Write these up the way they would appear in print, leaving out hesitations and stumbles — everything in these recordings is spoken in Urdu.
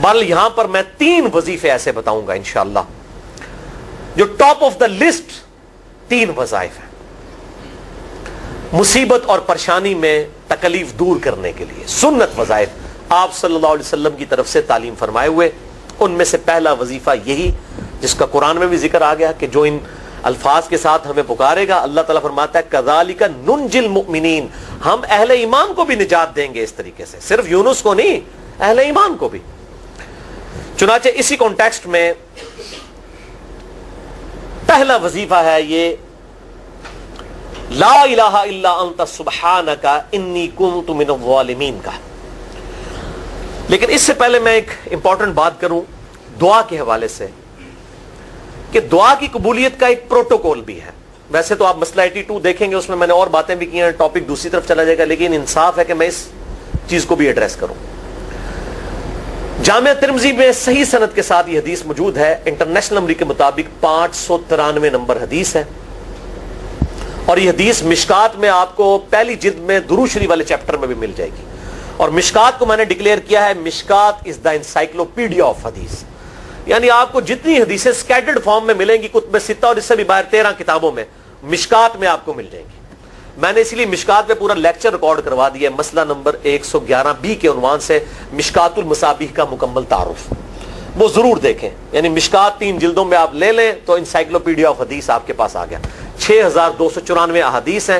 بل یہاں پر میں 3 وظیفے ایسے بتاؤں گا انشاءاللہ جو ٹاپ آف دا لسٹ 3 وظائف ہیں مصیبت اور پریشانی میں تکلیف دور کرنے کے لیے، سنت وظائف آپ صلی اللہ علیہ وسلم کی طرف سے تعلیم فرمائے ہوئے. ان میں سے پہلا وظیفہ یہی جس کا قرآن میں بھی ذکر آ گیا کہ جو ان الفاظ کے ساتھ ہمیں پکارے گا، اللہ تعالیٰ فرماتا ہے کذالک ننجی المؤمنین، ہم اہل ایمان کو بھی نجات دیں گے اس طریقے سے، صرف یونس کو نہیں، اہل ایمان کو بھی. چنانچہ اسی کانٹیکسٹ میں پہلا وظیفہ ہے یہ لا الہ الا انت سبحانک انی کنت من الظالمین کا. لیکن اس سے پہلے میں ایک امپورٹنٹ بات کروں دعا کے حوالے سے کہ دعا کی قبولیت کا ایک پروٹوکول بھی ہے. ویسے تو آپ مسئلہ 82 دیکھیں گے، اس میں نے اور باتیں بھی کی ہیں، ٹاپک دوسری طرف چلا جائے گا، لیکن انصاف ہے کہ میں اس چیز کو بھی ایڈریس کروں. جامعہ ترمذی میں صحیح سند کے ساتھ یہ حدیث موجود ہے، انٹرنیشنل نمبر کے مطابق 593 نمبر حدیث ہے، اور یہ حدیث مشکات میں آپ کو پہلی جلد میں درود شریف والے چیپٹر میں بھی مل جائے گی. اور مشکات کو میں نے ڈکلیئر کیا ہے مشکات از دا انسائکلوپیڈیا آف حدیث، یعنی آپ کو جتنی حدیثیں سکیٹرڈ فارم میں ملیں گی کتب ستہ اور اس سے بھی باہر 13 کتابوں میں، مشکات میں آپ کو مل جائیں گی. میں نے اسی لیے مشکات پہ پورا لیکچر ریکارڈ کروا دیا ہے، مسئلہ نمبر 111B کے عنوان سے مشکات المصابیح کا مکمل تعارف، وہ ضرور دیکھیں. یعنی مشکات 3 جلدوں میں آپ لے لیں تو انسائکلوپیڈیا آف حدیث آپ کے پاس آ گیا. 6294 احادیث ہیں،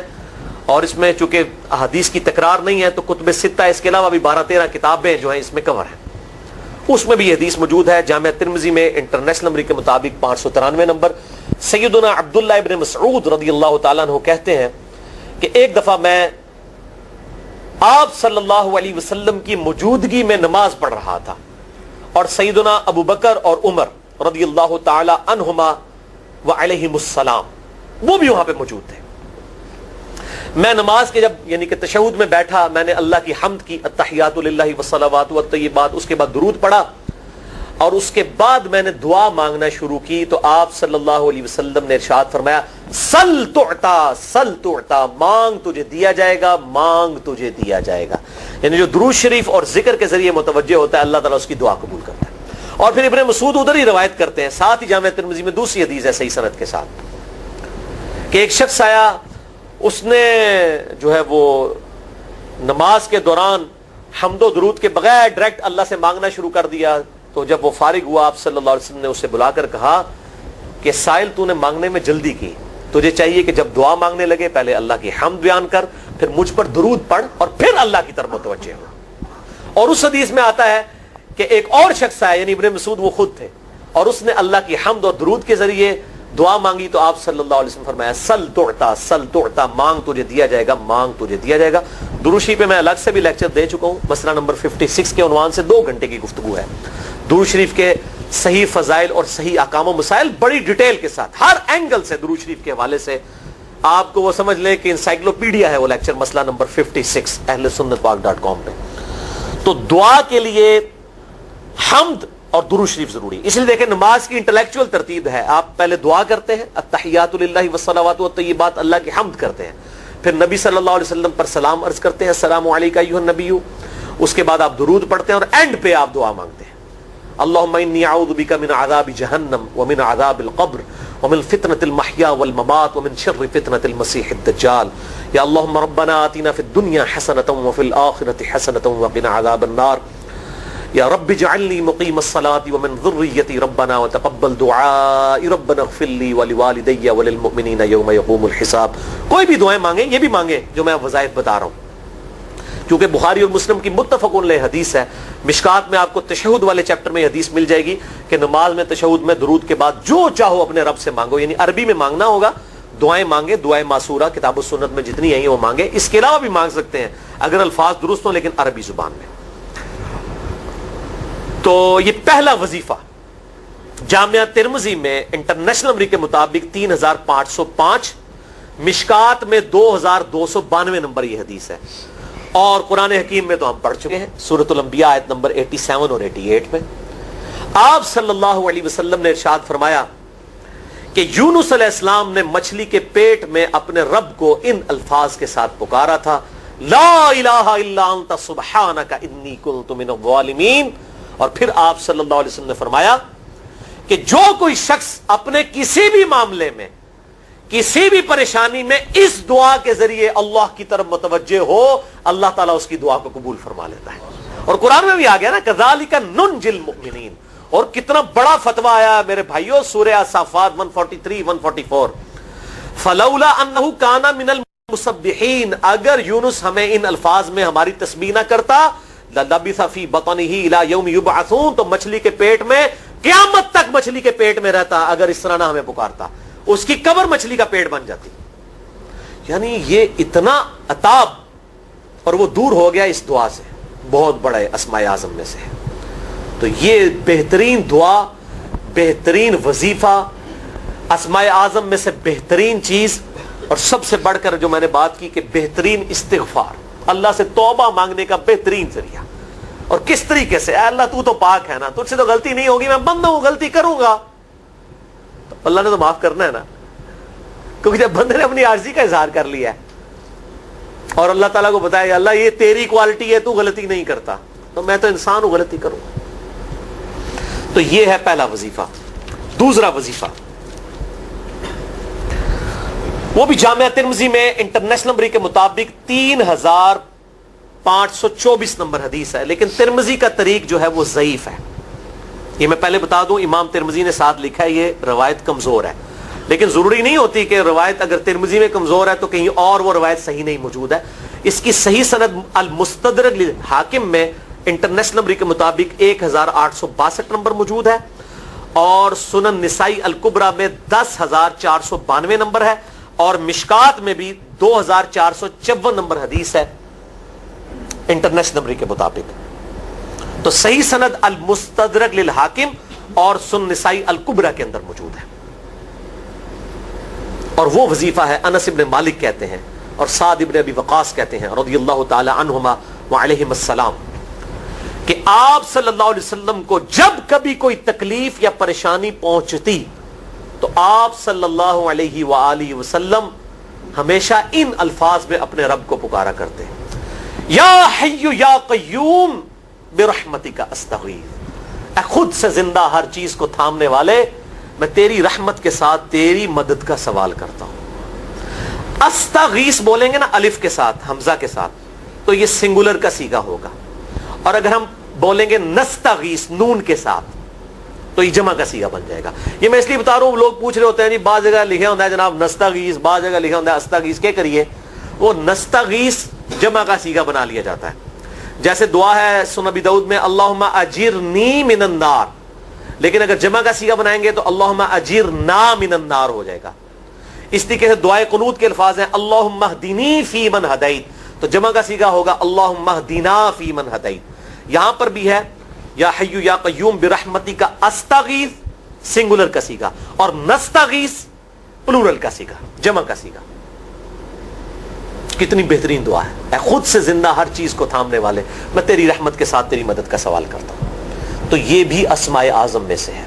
اور اس میں چونکہ احادیث کی تکرار نہیں ہے تو کتب ستہ اس کے علاوہ بھی 12-13 کتابیں جو ہیں اس میں کور ہیں، اس میں بھی یہ حدیث موجود ہے. جامعہ ترمذی میں انٹرنیشنل نمبر کے مطابق 593 نمبر. سیدنا عبداللہ ابن مسعود رضی اللہ تعالیٰ عنہ کہتے ہیں کہ ایک دفعہ میں آپ صلی اللہ علیہ وسلم کی موجودگی میں نماز پڑھ رہا تھا، اور سیدنا ابو بکر اور عمر رضی اللہ تعالی عنہما وعلیہم السلام وہ بھی وہاں پہ موجود تھے. میں نماز کے جب یعنی کہ تشہد میں بیٹھا، میں نے اللہ کی حمد کی، التحیات للہ والصلوات والطیبات، اس کے بعد درود پڑھا، اور اس کے بعد میں نے دعا مانگنا شروع کی تو آپ صلی اللہ علیہ وسلم نے ارشاد فرمایا سل تعطا سل تعطا، مانگ تجھے دیا جائے گا، مانگ تجھے دیا جائے گا. یعنی جو درود شریف اور ذکر کے ذریعے متوجہ ہوتا ہے اللہ تعالیٰ اس کی دعا قبول کرتا ہے. اور پھر ابن مسعود ادھر ہی روایت کرتے ہیں، ساتھ ہی جامعہ ترمذی میں دوسری حدیث ہے صحیح سند کے ساتھ کہ ایک شخص آیا، اس نے جو ہے وہ نماز کے دوران حمد و درود کے بغیر ڈائریکٹ اللہ سے مانگنا شروع کر دیا. تو جب وہ فارغ ہوا آپ صلی اللہ علیہ وسلم نے اسے بلا کر کہا کہ سائل تو نے مانگنے میں جلدی کی، تجھے چاہیے کہ جب دعا مانگنے لگے پہلے اللہ کی حمد بیان کر، پھر مجھ پر درود پڑھ، اور پھر اللہ کی طرف متوجہ ہو. اور اس حدیث میں آتا ہے کہ ایک اور شخص آیا، یعنی ابن مسعود وہ خود تھے، اور اس نے اللہ کی حمد اور درود کے ذریعے دعا مانگی تو آپ صلی اللہ علیہ وسلم فرمایا سل تعطا سل تعطا، مانگ تجھے دیا جائے گا، مانگ تجھے دیا جائے گا. درود شریف پہ میں الگ سے بھی لیکچر دے چکا ہوں، مسئلہ نمبر 56 کے عنوان سے 2 گھنٹے کی گفتگو ہے. درود شریف کے صحیح فضائل اور صحیح احکام و مسائل بڑی ڈیٹیل کے ساتھ ہر اینگل سے درود شریف کے حوالے سے آپ کو وہ سمجھ لیں کہ انسائکلوپیڈیا ہے وہ لیکچر، مسئلہ نمبر 56 اہل سنت پاک.com پہ. تو دعا کے لیے حمد اور درود شریف ضروری. اس لیے دیکھیں نماز کی انٹلیکچوئل ترتیب ہے، آپ پہلے دعا کرتے ہیں التحیات للہ والصلوات والطیبات، اللہ کی حمد کرتے ہیں، پھر نبی صلی اللہ علیہ وسلم پر سلام عرض کرتے ہیں السلام علیکہ ایھا النبی، اس کے بعد آپ درود پڑھتے ہیں، اور اینڈ پہ آپ دعا مانگتے ہیں اللہم انی اعوذ بک من عذاب جہنم ومن عذاب القبر ومن فتنة المحیا والممات ومن شر فتنة المسیح الدجال. یا اللہم ربنا آتنا فی الدنیا حسنة وفی الآخرة حسنة وقنا عذاب النار. یا رب اجعلنی مقیم الصلاة ومن ذریتی ربنا وتقبل دعائی ربنا اغفر لی ولوالدی وللمؤمنین یوم یقوم الحساب. کوئی بھی دعائیں مانگیں، یہ بھی مانگیں جو میں وظائف بتا رہا ہوں، کیونکہ بخاری اور مسلم کی متفق علیہ حدیث ہے. مشکات میں آپ کو تشہد والے چیپٹر میں حدیث مل جائے گی کہ نماز میں تشہد میں درود کے بعد جو چاہو اپنے رب سے مانگو، یعنی عربی میں مانگنا ہوگا، دعائیں مانگے، دعائیں معصورہ کتاب و سنت میں جتنی ہیں وہ مانگے. اس کے علاوہ بھی مانگ سکتے ہیں اگر الفاظ درست ہوں لیکن عربی زبان میں. تو یہ پہلا وظیفہ جامعہ ترمذی میں انٹرنیشنل نمبر کے مطابق 3505، مشکات میں 2292 نمبر یہ حدیث ہے. اور قرآن حکیم میں تو ہم پڑھ چکے ہیں سورۃ الانبیاء آیت نمبر 87 اور 88 میں آپ صلی اللہ علیہ وسلم نے ارشاد فرمایا کہ یونس علیہ السلام نے مچھلی کے پیٹ میں اپنے رب کو ان الفاظ کے ساتھ پکارا تھا لا الہ الا انت سبحانک انی کنت من الظالمین اور پھر آپ صلی اللہ علیہ وسلم نے فرمایا کہ جو کوئی شخص اپنے کسی بھی معاملے میں کسی بھی پریشانی میں اس دعا کے ذریعے اللہ کی طرف متوجہ ہو اللہ تعالیٰ اس کی دعا کو قبول فرما لیتا ہے. اور قرآن میں بھی آ گیا نا کذالک ننجی المؤمنین. اور کتنا بڑا فتویٰ آیا میرے بھائیوں سورہ صافات 143 144 فلولا انہ کان من المسبحین. اگر یونس ہمیں ان الفاظ میں ہماری تسبیح نہ کرتا للبث فی بطنہ الی یوم یبعثون, تو مچھلی کے پیٹ میں قیامت تک مچھلی کے پیٹ میں رہتا اگر اس طرح نہ ہمیں پکارتا. اس کی قبر مچھلی کا پیٹ بن جاتی. یعنی یہ اتنا عطاب, اور وہ دور ہو گیا اس دعا سے, بہت بڑے اسماء اعظم میں سے ہے. تو یہ بہترین دعا, بہترین وظیفہ, اسماء اعظم میں سے بہترین چیز, اور سب سے بڑھ کر جو میں نے بات کی کہ بہترین استغفار, اللہ سے توبہ مانگنے کا بہترین ذریعہ. اور کس طریقے سے, اے اللہ تو پاک ہے نا, تجھ سے تو غلطی نہیں ہوگی, میں بندہ ہوں غلطی کروں گا, تو اللہ نے تو معاف کرنا ہے نا, کیونکہ جب بندے نے اپنی عاجزی کا اظہار کر لیا ہے اور اللہ تعالیٰ کو بتایا اللہ یہ تیری کوالٹی ہے, تو غلطی نہیں کرتا, تو میں تو انسان ہوں غلطی کروں گا. تو یہ ہے پہلا وظیفہ. دوسرا وظیفہ وہ بھی جامعہ ترمذی میں انٹرنیشنل نمبر کے مطابق 3524 نمبر حدیث ہے, لیکن ترمذی کا طریق جو ہے وہ ضعیف ہے. یہ میں پہلے بتا دوں, امام ترمذی نے ساتھ لکھا ہے یہ روایت کمزور ہے, لیکن ضروری نہیں ہوتی کہ روایت اگر ترمذی میں کمزور ہے تو کہیں اور وہ روایت صحیح نہیں موجود ہے. اس کی صحیح سند المستدرک للحاکم میں انٹرنیشنل نمبر کے مطابق 1862 نمبر موجود ہے, اور سنن نسائی الکبریٰ میں 10492 نمبر ہے, اور مشکات میں بھی 2454 نمبر حدیث ہے انٹرنیشنل نمبر کے مطابق. تو صحیح سند المستدرک للحاکم اور سنن نسائی الکبریٰ کے اندر موجود ہے. اور وہ وظیفہ ہے انس ابن مالک کہتے ہیں اور سعد ابن ابی وقاص کہتے ہیں رضی اللہ تعالی عنہما وعلیہم السلام کہ آپ صلی اللہ علیہ وسلم کو جب کبھی کوئی تکلیف یا پریشانی پہنچتی تو آپ صلی اللہ علیہ وآلہ وسلم ہمیشہ ان الفاظ میں اپنے رب کو پکارا کرتے ہیں, یا حی یا قیوم برحمتک استغیث. اے خود سے زندہ ہر چیز کو تھامنے والے, میں تیری رحمت کے ساتھ تیری مدد کا سوال کرتا ہوں. استغیث بولیں گے نا الف کے ساتھ حمزہ کے ساتھ تو یہ سنگولر کا صیغہ ہوگا, اور اگر ہم بولیں گے نستغیث نون کے ساتھ تو یہ جمع کا صیغہ بن جائے گا. یہ میں اس لیے بتا رہا ہوں, لوگ پوچھ رہے ہوتے ہیں جی بعض جگہ لکھا ہوتا ہے جناب نستغیث, بعض جگہ لکھا ہوتا ہے استغیث, کیا کریے وہ نستغیث جمع کا صیغہ بنا لیا جاتا ہے. جیسے دعا ہے سنن ابی داؤد میں اللہم اجرنی من النار, لیکن اگر جمع کا صیغہ بنائیں گے تو اللہم اجرنا من النار ہو جائے گا. اس طریقے سے دعائے قنوت کے الفاظ ہیں اللہم اہدنی فی من ہدیت, تو جمع کا صیغہ ہوگا اللہم اہدنا فی من ہدیت. یہاں پر بھی ہے یا حی یا قیوم برحمتک استغیث سنگولر کا صیغہ, اور نستغیث پلورل کا صیغہ جمع کا صیغہ. کتنی بہترین دعا ہے, اے خود سے زندہ ہر چیز کو تھامنے والے, میں تیری رحمت کے ساتھ تیری مدد کا سوال کرتا ہوں. تو یہ بھی اسماء اعظم میں سے ہے.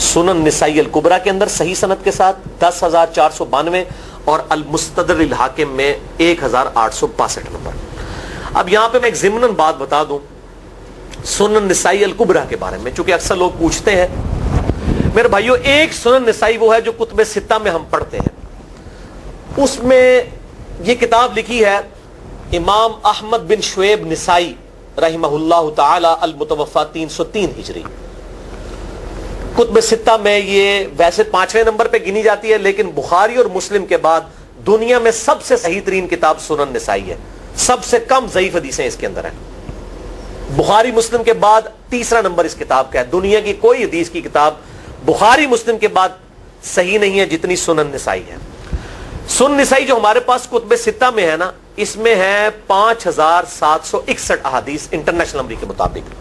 سنن نسائی الکبریٰ کے اندر صحیح سند کے ساتھ 10492 اور المستدرک للحاکم میں 1862 نمبر. اب یہاں پہ میں ایک ضمناً بات بتا دوں سنن نسائی الکبریٰ کے بارے میں, چونکہ اکثر لوگ پوچھتے ہیں. میرے بھائیو ایک سنن نسائی وہ ہے جو کتب ستہ میں ہم پڑھتے ہیں, اس میں یہ کتاب لکھی ہے امام احمد بن شعیب نسائی رحمہ اللہ تعالی المتوفی 303 ہجری. کتب ستہ میں یہ ویسے 5ویں نمبر پہ گنی جاتی ہے, لیکن بخاری اور مسلم کے بعد دنیا میں سب سے صحیح ترین کتاب سنن نسائی ہے, سب سے کم ضعیف حدیثیں اس کے اندر ہیں. بخاری مسلم کے بعد تیسرا نمبر اس کتاب کا ہے. دنیا کی کوئی حدیث کی کتاب بخاری مسلم کے بعد صحیح نہیں ہے جتنی سنن نسائی ہے. سنن نسائی جو ہمارے پاس کتب ستہ میں ہے نا, اس میں ہے 5761 احادیث انٹرنیشنل نمبر کے مطابق,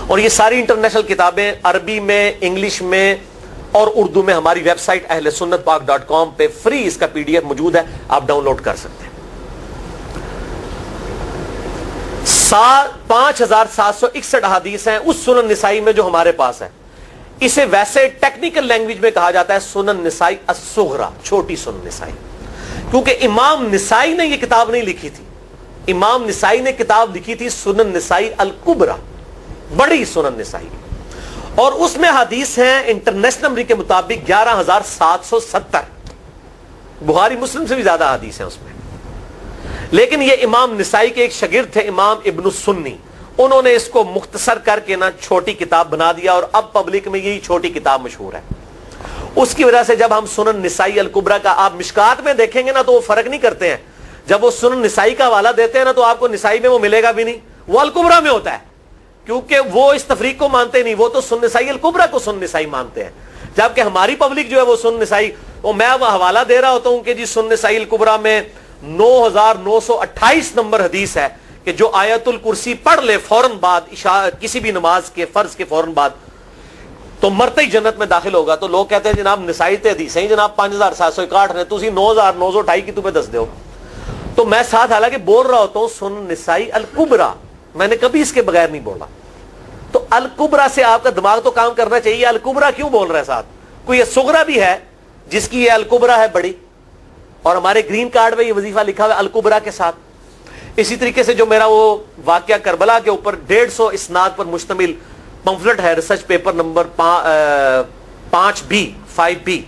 اور یہ ساری انٹرنیشنل کتابیں عربی میں, انگلش میں اور اردو میں ہماری ویب سائٹ اہلسنتپاک.com پہ فری اس کا PDF موجود ہے, آپ ڈاؤن لوڈ کر سکتے ہیں. 5761 احادیث ہیں اس سنن نسائی میں جو ہمارے پاس ہے. اسے ویسے ٹیکنیکل لینگویج میں کہا جاتا ہے سنن نسائی الصغریٰ, چھوٹی سنن نسائی, کیونکہ امام نسائی نے یہ کتاب نہیں لکھی تھی. امام نسائی نے کتاب لکھی تھی سنن نسائی الکبریٰ, بڑی سنن نسائی، اور اس میں حدیث ہیں انٹرنیشنل نمبر کے مطابق 11,770، بخاری مسلم سے بھی زیادہ حدیث ہیں اس میں. لیکن یہ امام نسائی کے ایک شاگرد تھے امام ابن السنی، انہوں نے اس کو مختصر کر کے چھوٹی کتاب بنا دیا، اور اب پبلک میں یہی چھوٹی کتاب مشہور ہے. اس کی وجہ سے جب ہم سنن نسائی الکبریٰ کا آپ مشکات میں دیکھیں گے نا تو وہ فرق نہیں کرتے ہیں. جب وہ سنن نسائی کا حوالہ دیتے ہیں نا تو آپ کو نسائی میں وہ ملے گا بھی نہیں، وہ الکبریٰ میں ہوتا ہے، کیونکہ وہ اس تفریق کو مانتے نہیں، وہ تو سنن نسائی الکبریٰ کو سنن نسائی مانتے ہیں. جبکہ ہماری پبلک جو ہے وہ سنن نسائی، وہ میں وہ حوالہ دے رہا ہوتا ہوں کہ جی سنن نسائی الکبریٰ میں 9,928 نمبر حدیث ہے کہ جو آیت الکرسی پڑھ لے فوراً بعد کسی بھی نماز کے فرض کے فوراً بعد تو مرتے ہی جنت میں داخل ہوگا. تو لوگ کہتے ہیں جناب نسائی تے حدیث ہیں جناب 5,761 نے، تسی 9,928 کی تمہیں دس دیو. تو میں ساتھ حالانکہ بول رہا ہوتا ہوں سنن نسائی الکبریٰ، میں نے کبھی اس کے بغیر نہیں بولا. تو الکبریٰ سے آپ کا دماغ تو کام کرنا چاہیے، الکبریٰ کیوں بول رہا ہے ساتھ؟ کوئی یہ صغریٰ بھی ہے جس کی یہ الکبریٰ ہے بڑی، اور ہمارے گرین کارڈ میں یہ وظیفہ لکھا ہوا ہے الکبریٰ کے ساتھ. اسی طریقے سے جو میرا وہ واقعہ کربلا کے اوپر 150 اسناد پر مشتمل پمفلٹ ہے، ریسرچ پیپر نمبر 5B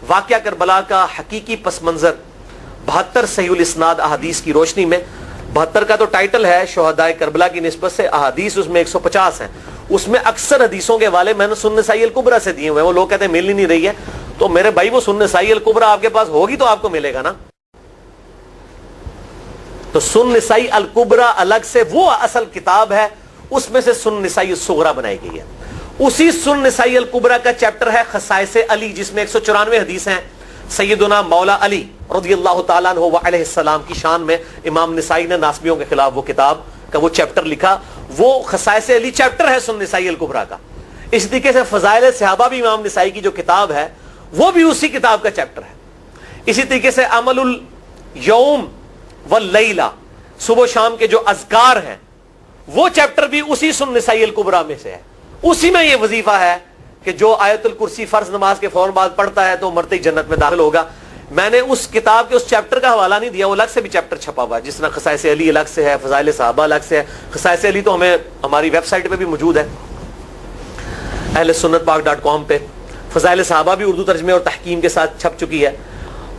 واقعہ کربلا کا حقیقی پس منظر 72 صحیح الاسناد احادیث کی روشنی میں. 72 کا تو ٹائٹل ہے شہدائے کربلا کی نسبت سے، احادیث اس میں 150 ہیں. اس میں اکثر حدیثوں کے حوالے میں نے سنن نسائی الکبریٰ سے دیے ہوئے ہیں. وہ لوگ کہتے ہیں مل ہی نہیں رہی ہے، تو میرے بھائی وہ سنن نسائی الکبریٰ آپ کے پاس ہوگی تو آپ کو ملے گا نا. تو سنن نسائی الکبریٰ الگ سے وہ اصل کتاب ہے، اس میں سے سنن نسائی الصغریٰ بنائی گئی ہے. اسی سنن نسائی الکبریٰ کا چیپٹر ہے خصائص علی، جس میں 194 حدیث ہیں سیدنا مولا علی رضی اللہ تعالیٰ عنہ علیہ السلام کی شان میں. امام نسائی نے ناسبیوں کے خلاف وہ کتاب کا وہ چیپٹر لکھا، وہ خصائص علی چیپٹر ہے سنن نسائی الکبریٰ کا. اس طریقے سے فضائل صحابہ بھی امام نسائی کی جو کتاب ہے وہ بھی اسی کتاب کا چیپٹر ہے. اسی طریقے سے عمل الیوم واللیلہ، صبح و شام کے جو اذکار ہیں وہ چیپٹر بھی اسی سنن نسائی الکبریٰ میں سے ہے. اسی میں یہ وظیفہ ہے کہ جو آیت الکرسی فرض نماز کے فوراً بعد پڑھتا ہے تو مرتے ہی جنت میں داخل ہوگا. میں نے اس کتاب کے اس چیپٹر کا حوالہ نہیں دیا، وہ الگ سے بھی چیپٹر چھپا ہوا ہے، جس طرح خصائص علی الگ سے ہے، فضائل صحابہ الگ سے ہے. خصائص علی تو ہمیں ہماری ویب سائٹ پہ بھی موجود ہے اہل سنت پاک.com پہ. فضائل صحابہ بھی اردو ترجمے اور تحکیم کے ساتھ چھپ چکی ہے.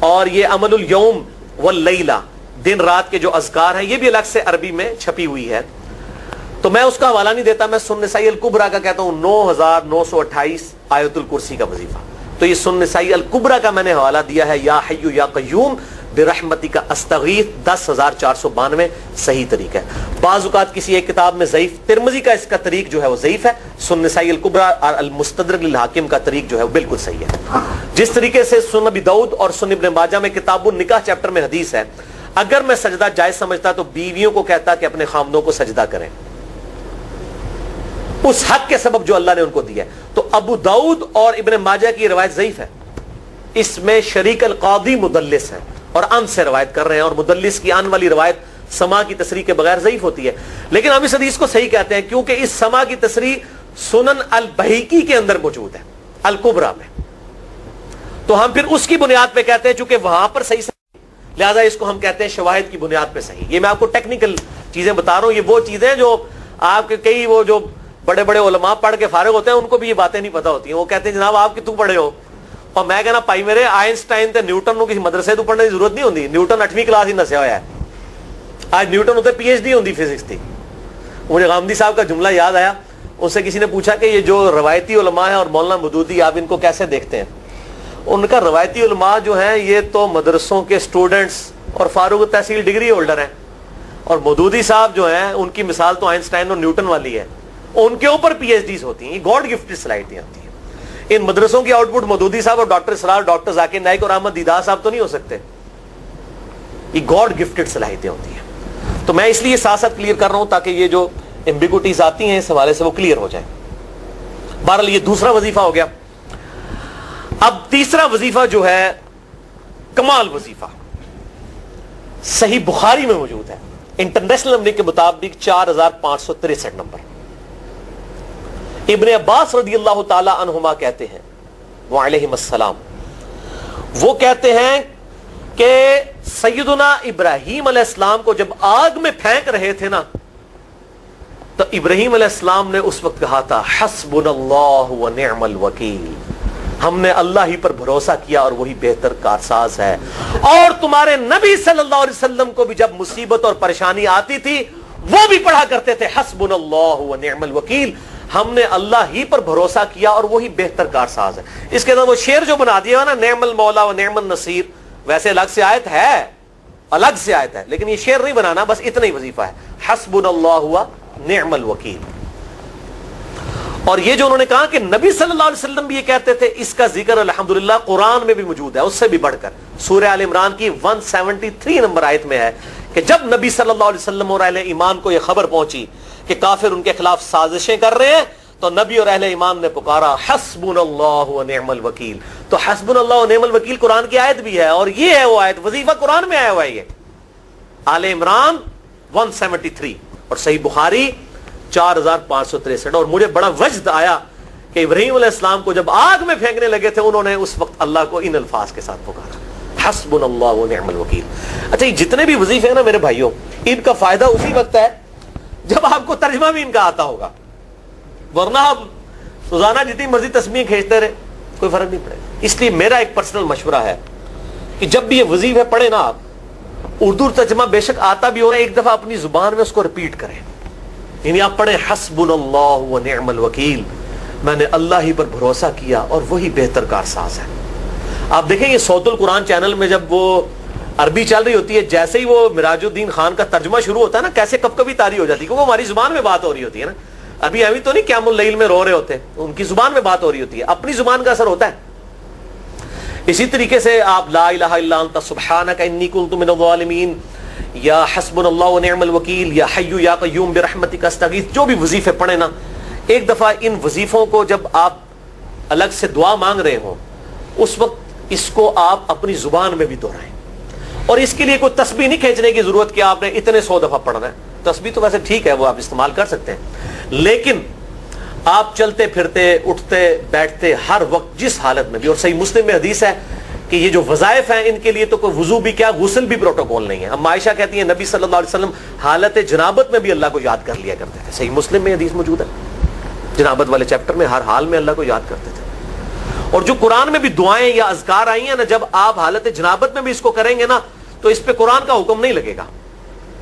اور یہ عمل الیوم واللیلہ، دن رات کے جو اذکار ہیں، یہ بھی الگ سے عربی میں چھپی ہوئی ہے. تو میں اس کا حوالہ نہیں دیتا، میں سنن نسائی الکبریٰ کا کہتا ہوں 9,928 آیت الکرسی کا وظیفہ. تو یہ سنن نسائی الکبریٰ کا میں نے حوالہ دیا ہے یا حی یا قیوم برحمتک استغیث 10,492 صحیح طریق ہے. بعض اوقات کسی ایک کتاب میں ضعیف، ترمذی کا اس کا طریق جو ہے وہ ضعیف ہے. سنن نسائی الکبریٰ اور المستدرک للحاکم کا طریق جو ہے وہ بالکل صحیح ہے. جس طریقے سے سنن ابی داؤد اور سنن ابن ماجہ میں کتاب النکاح چیپٹر میں حدیث ہے، اگر میں سجدہ جائز سمجھتا تو بیویوں کو کہتا کہ اپنے خامدوں کو سجدہ کریں اس حق کے سبب جو اللہ نے ان کو دیا ہے. تو ابو داؤد اور ابن ماجہ کی روایت ضعیف ہے، اس میں شریک القاضی مدلس ہے اور ان سے روایت کر رہے ہیں، اور مدلس کی ان والی روایت سما کی تصریح کے بغیر ضعیف ہوتی ہے. لیکن ہم اس حدیث کو صحیح کہتے ہیں کیونکہ اس سما کی تصریح سنن البہیقی کے اندر موجود ہے الکبریٰ میں. تو ہم پھر اس کی بنیاد پہ کہتے ہیں چونکہ وہاں پر صحیح لہذا اس کو ہم کہتے ہیں شواہد کی بنیاد پہ صحیح. یہ میں آپ کو ٹیکنیکل چیزیں بتا رہا ہوں، یہ وہ چیزیں جو آپ کے کئی وہ جو بڑے بڑے علماء پڑھ کے فارغ ہوتے ہیں ان کو بھی یہ باتیں نہیں پتہ ہوتی ہیں. وہ کہتے ہیں جناب آپ کتوں پڑھے ہو، اور میں کہنا پائی میرے آئنسٹائن تے نیوٹن کو کسی مدرسے تو پڑھنے کی ضرورت نہیں ہوتی. نیوٹن 8ویں کلاس ہی نسیا ہوا ہے، آج نیوٹن ہوتے PhD ہوتی فزکس تھی. مجھے غامدی صاحب کا جملہ یاد آیا، ان سے کسی نے پوچھا کہ یہ جو روایتی علماء ہیں اور مولانا مودودی آپ ان کو کیسے دیکھتے ہیں؟ ان کا روایتی علماء جو ہیں یہ تو مدرسوں کے اسٹوڈنٹس اور فاروق تحصیل ڈگری ہولڈر ہیں، اور مودودی صاحب جو ہیں ان کی مثال تو آئنسٹائن اور نیوٹن والی ہے، ان کے اوپر PhDs ہوتی ہیں. یہ گاڈ گفٹڈ صلاحیتیں ہوتی ہیں. ان مدرسوں کی آؤٹ پٹ مودودی صاحب اور ڈاکٹر اسرار، ڈاکٹر ذاکر نائک اور احمد دیدار صاحب تو نہیں ہو سکتے. یہ گاڈ گفٹڈ صلاحیتیں ہوتی ہیں. تو میں اس لیے ساتھ ساتھ کلیئر کر رہا ہوں تاکہ یہ جو ایمبیگوٹیز آتی ہیں اس حوالے سے وہ کلیئر ہو جائیں. بہرحال یہ دوسرا وظیفہ ہو گیا. اب تیسرا وظیفہ جو ہے کمال وظیفہ، صحیح بخاری میں موجود ہے انٹرنیشنل نمبر کے مطابق 4,563 نمبر. ابن عباس رضی اللہ تعالی عنہما کہتے ہیں وعلیہم السلام، وہ کہتے ہیں کہ سیدنا ابراہیم علیہ السلام کو جب آگ میں پھینک رہے تھے نا تو ابراہیم علیہ السلام نے اس وقت کہا تھا حسبنا اللہ و نعم الوکیل، ہم نے اللہ ہی پر بھروسہ کیا اور وہی بہتر کارساز ہے. اور تمہارے نبی صلی اللہ علیہ وسلم کو بھی جب مصیبت اور پریشانی آتی تھی وہ بھی پڑھا کرتے تھے حسبنا اللہ و نعم الوکیل، ہم نے اللہ ہی پر بھروسہ کیا اور وہی بہتر کارساز ہے. اس کے بعد وہ شعر جو بنا دیا نا نعم المولا و نعم النصیر، ویسے الگ سے آیت ہے، الگ سے آیت ہے، لیکن یہ شعر نہیں بنانا، بس اتنا ہی وظیفہ ہے حسبنا اللہ و نعم الوکیل. اور یہ جو انہوں نے کہا کہ نبی صلی اللہ علیہ وسلم بھی یہ کہتے تھے، اس کا ذکر الحمدللہ قرآن میں بھی موجود ہے، اس سے بھی بڑھ کر سورہ آل عمران کی 173 نمبر آیت میں ہے کہ جب نبی صلی اللہ علیہ وسلم اور اہل ایمان کو یہ خبر پہنچی کہ کافر ان کے خلاف سازشیں کر رہے ہیں، تو نبی اور اہل ایمان نے پکارا حسبنا اللہ و نعم الوکیل. تو حسبنا اللہ و نعم الوکیل قرآن کی آیت بھی ہے، اور یہ ہے وہ آیت، وظیفہ قرآن میں آیا ہوا ہے یہ آل عمران 173 اور صحیح بخاری 4563. اور مجھے بڑا وجد آیا کہ ابراہیم علیہ السلام کو جب آگ میں پھینکنے لگے تھے انہوں نے اس وقت اللہ کو ان الفاظ کے ساتھ پکارا حسبنا اللہ و نعم الوکیل. اچھا یہ جتنے بھی وظیفے ہیں نا میرے بھائیوں، ان کا فائدہ اسی وقت ہے جب آپ کو ترجمہ بھی ان کا آتا ہوگا، ورنہ آپ روزانہ جتنی مرضی تسبیح کھینچتے رہے کوئی فرق نہیں پڑے گا. اس لیے میرا ایک پرسنل مشورہ ہے کہ جب بھی یہ وظیفے پڑھے نا آپ، اردو ترجمہ بے شک آتا بھی ہو رہا ہے، ایک دفعہ اپنی زبان میں اس کو ریپیٹ کریں. یعنی آپ پڑھیں حسبنا اللہ و نعم الوکیل، میں نے اللہ ہی پر بھروسہ کیا اور وہی بہتر کارساز ہے. آپ دیکھیں یہ صوت القرآن چینل میں جب وہ عربی چل رہی ہوتی ہے، جیسے ہی وہ مراج الدین خان کا ترجمہ شروع ہوتا ہے نا، کیسے کب کبھی تاری ہو جاتی ہے، کیونکہ وہ ہماری زبان میں بات ہو رہی ہوتی ہے نا. ابھی ابھی تو نہیں قیام اللیل میں رو رہے ہوتے، ان کی زبان میں بات ہو رہی ہوتی ہے، اپنی زبان کا اثر ہوتا ہے. اسی طریقے سے آپ لا الہ الا انت سبحانک انی کنت من الظالمین، یا حسبنا اللہ و نعم الوکیل، یا حی یا قیوم برحمتک استغیث، جو بھی وظیفے پڑھیں نا، ایک دفعہ ان وظیفوں کو جب آپ الگ سے دعا مانگ رہے ہوں اس وقت اس کو آپ اپنی زبان میں بھی دہرائیں. اور اس کے لیے کوئی تسبیح نہیں کھینچنے کی ضرورت کہ آپ نے اتنے 100 دفعہ پڑھنا ہے. تسبیح تو ویسے ٹھیک ہے، وہ آپ استعمال کر سکتے ہیں، لیکن آپ چلتے پھرتے اٹھتے بیٹھتے ہر وقت جس حالت میں بھی، اور صحیح مسلم میں حدیث ہے کہ یہ جو وظائف ہیں ان کے لیے تو کوئی وضو بھی کیا، غسل بھی پروٹوکول نہیں ہے. اب عائشہ کہتی ہیں نبی صلی اللہ علیہ وسلم حالت جنابت میں بھی اللہ کو یاد کر لیا کرتے تھے. صحیح مسلم میں حدیث موجود ہے، جنابت والے چیپٹر میں ہر حال میں اللہ کو یاد کرتے تھے. اور جو قرآن میں بھی دعائیں یا اذکار آئی ہیں نا، جب آپ حالت جنابت میں بھی اس کو کریں گے نا تو اس پہ قرآن کا حکم نہیں لگے گا.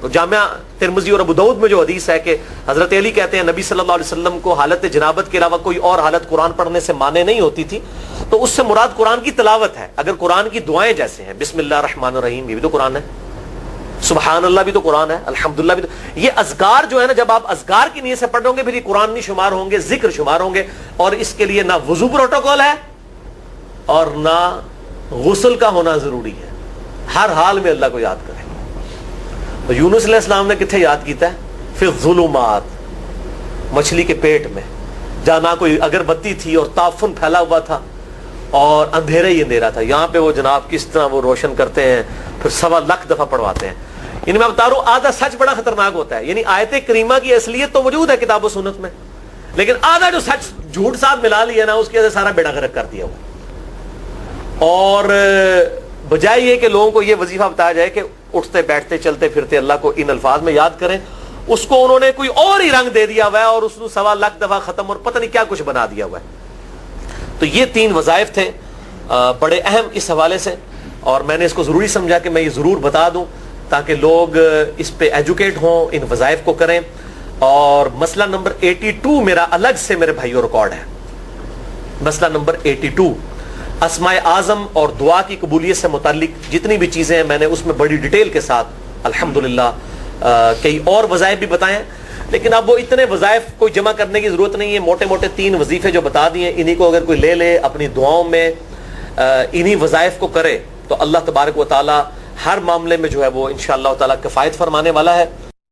تو جامعہ ترمذی اور ابو داؤد میں جو حدیث ہے کہ حضرت علی کہتے ہیں نبی صلی اللہ علیہ وسلم کو حالت جنابت کے علاوہ کوئی اور حالت قرآن پڑھنے سے مانے نہیں ہوتی تھی، تو اس سے مراد قرآن کی تلاوت ہے. اگر قرآن کی دعائیں جیسے ہیں بسم اللہ الرحمن الرحیم، یہ بھی تو قرآن ہے، سبحان اللہ بھی تو قرآن ہے، الحمدللہ بھی تو، یہ اذکار جو ہے نا جب آپ اذکار کی نیت سے پڑھ رہے ہوں گے پھر یہ قرآن نہیں شمار ہوں گے، ذکر شمار ہوں گے. اور اس کے لیے نہ وضو پروٹوکول ہے اور نہ غسل کا ہونا ضروری ہے، ہر حال میں اللہ کو یاد کریں. تو یونس علیہ السلام نے کتنے یاد کیتا ہے؟ پھر ظلمات، مچھلی کے پیٹ میں، جہاں نہ کوئی اگربتی تھی اور تعفن پھیلا ہوا تھا اور اندھیرا ہی اندھیرا تھا، یہاں پہ وہ جناب کس طرح وہ روشن کرتے ہیں، پھر 1.25 دفعہ پڑھواتے ہیں. یعنی میں بتا رہا ہوں آدھا سچ بڑا خطرناک ہوتا ہے. یعنی آیت کریمہ کی اصلیت تو موجود ہے کتاب و سنت میں، لیکن آدھا جو سچ جھوٹ ساتھ ملا لیا نا اس کی وجہ سے سارا بیڑا غرق کر دیا ہوا. اور بجائے یہ کہ لوگوں کو یہ وظیفہ بتایا جائے کہ اٹھتے بیٹھتے چلتے پھرتے اللہ کو ان الفاظ میں یاد کریں، اس کو انہوں نے کوئی اور ہی رنگ دے دیا ہوا ہے اور اس کو 1.25 دفعہ ختم اور پتہ نہیں کیا کچھ بنا دیا ہوا ہے. تو یہ 3 وظائف تھے بڑے اہم اس حوالے سے، اور میں نے اس کو ضروری سمجھا کہ میں یہ ضرور بتا دوں تاکہ لوگ اس پہ ایجوکیٹ ہوں، ان وظائف کو کریں. اور مسئلہ نمبر 82 میرا الگ سے میرے بھائیوں ریکارڈ ہے. مسئلہ نمبر 82 اسماء اعظم اور دعا کی قبولیت سے متعلق جتنی بھی چیزیں ہیں میں نے اس میں بڑی ڈیٹیل کے ساتھ الحمدللہ کئی اور وظائف بھی بتائے ہیں، لیکن اب وہ اتنے وظائف کوئی جمع کرنے کی ضرورت نہیں ہے. موٹے موٹے 3 وظیفے جو بتا دیے انہی کو اگر کوئی لے لے اپنی دعاؤں میں انہی وظائف کو کرے تو اللہ تبارک و تعالی ہر معاملے میں جو ہے وہ انشاءاللہ تعالی کفایت فرمانے والا ہے.